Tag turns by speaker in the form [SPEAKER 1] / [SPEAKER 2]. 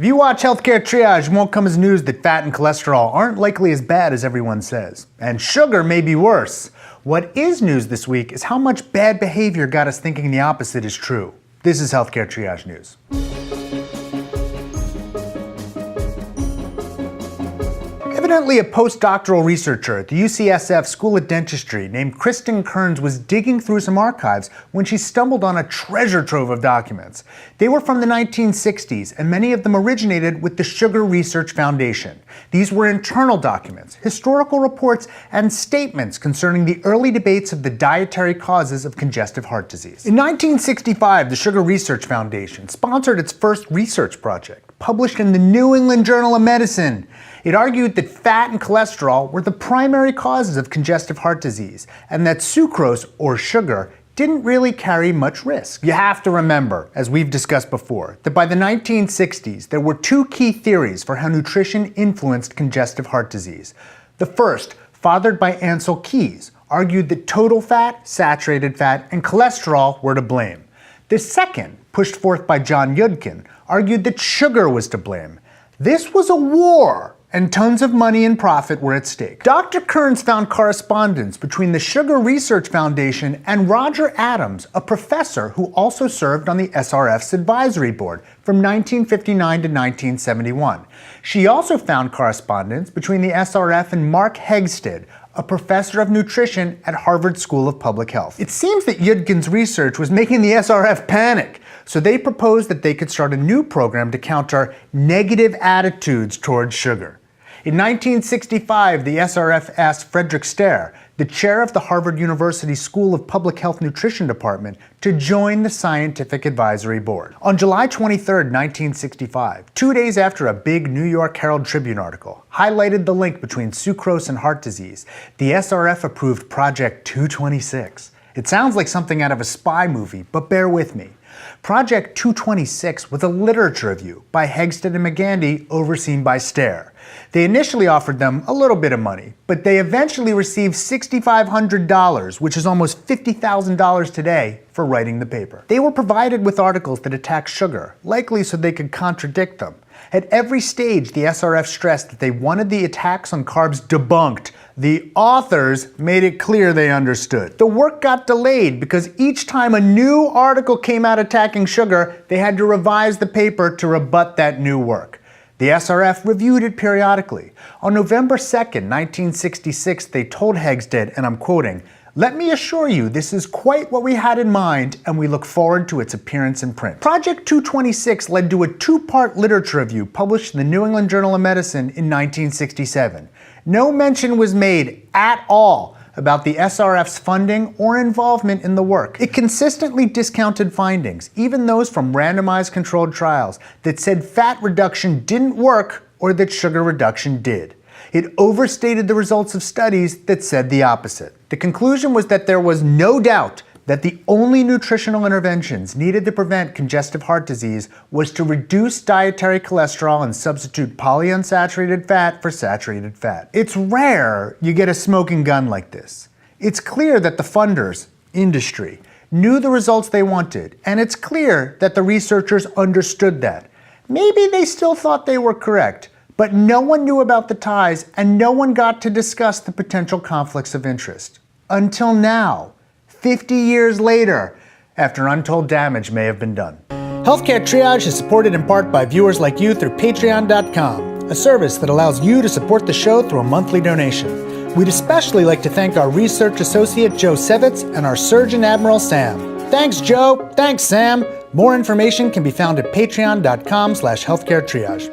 [SPEAKER 1] If you watch Healthcare Triage, it won't come as news that fat and cholesterol aren't likely as bad as everyone says. And sugar may be worse. What is news this week is how much bad behavior got us thinking the opposite is true. This is Healthcare Triage News. Evidently, a postdoctoral researcher at the UCSF School of Dentistry named Kristen Kearns was digging through some archives when she stumbled on a treasure trove of documents. They were from the 1960s, and many of them originated with the Sugar Research Foundation. These were internal documents, historical reports, and statements concerning the early debates of the dietary causes of congestive heart disease. In 1965, the Sugar Research Foundation sponsored its first research project, published in the New England Journal of Medicine. It argued that fat and cholesterol were the primary causes of congestive heart disease, and that sucrose, or sugar, didn't really carry much risk. You have to remember, as we've discussed before, that by the 1960s, there were two key theories for how nutrition influenced congestive heart disease. The first, fathered by Ansel Keys, argued that total fat, saturated fat, and cholesterol were to blame. The second, pushed forth by John Yudkin, argued that sugar was to blame. This was a war, and tons of money and profit were at stake. Dr. Kearns found correspondence between the Sugar Research Foundation and Roger Adams, a professor who also served on the SRF's advisory board from 1959 to 1971. She also found correspondence between the SRF and Mark Hegsted, a professor of nutrition at Harvard School of Public Health. It seems that Yudkin's research was making the SRF panic, so they proposed that they could start a new program to counter negative attitudes towards sugar. In 1965, the SRF asked Frederick Stare, the chair of the Harvard University School of Public Health Nutrition Department, to join the Scientific Advisory Board. On July 23, 1965, 2 days after a big New York Herald Tribune article highlighted the link between sucrose and heart disease, the SRF approved Project 226. It sounds like something out of a spy movie, but bear with me. Project 226 was a literature review by Hegsted and McGandy, overseen by Stare. They initially offered them a little bit of money, but they eventually received $6,500, which is almost $50,000 today, for writing the paper. They were provided with articles that attacked sugar, likely so they could contradict them. At every stage, the SRF stressed that they wanted the attacks on carbs debunked. The authors made it clear they understood. The work got delayed because each time a new article came out attacking sugar, they had to revise the paper to rebut that new work. The SRF reviewed it periodically. On November 2nd, 1966, they told Hegsted, and I'm quoting, "Let me assure you this is quite what we had in mind, and we look forward to its appearance in print." Project 226 led to a two-part literature review published in the New England Journal of Medicine in 1967. No mention was made at all about the SRF's funding or involvement in the work. It consistently discounted findings, even those from randomized controlled trials, that said fat reduction didn't work or that sugar reduction did. It overstated the results of studies that said the opposite. The conclusion was that there was no doubt that the only nutritional interventions needed to prevent congestive heart disease was to reduce dietary cholesterol and substitute polyunsaturated fat for saturated fat. It's rare you get a smoking gun like this. It's clear that the funders, industry, knew the results they wanted, and it's clear that the researchers understood that. Maybe they still thought they were correct, but no one knew about the ties and no one got to discuss the potential conflicts of interest. Until now, 50 years later, after untold damage may have been done. Healthcare Triage is supported in part by viewers like you through patreon.com, a service that allows you to support the show through a monthly donation. We'd especially like to thank our research associate Joe Sevitz and our Surgeon Admiral Sam. Thanks, Joe. Thanks, Sam. More information can be found at patreon.com/healthcaretriage.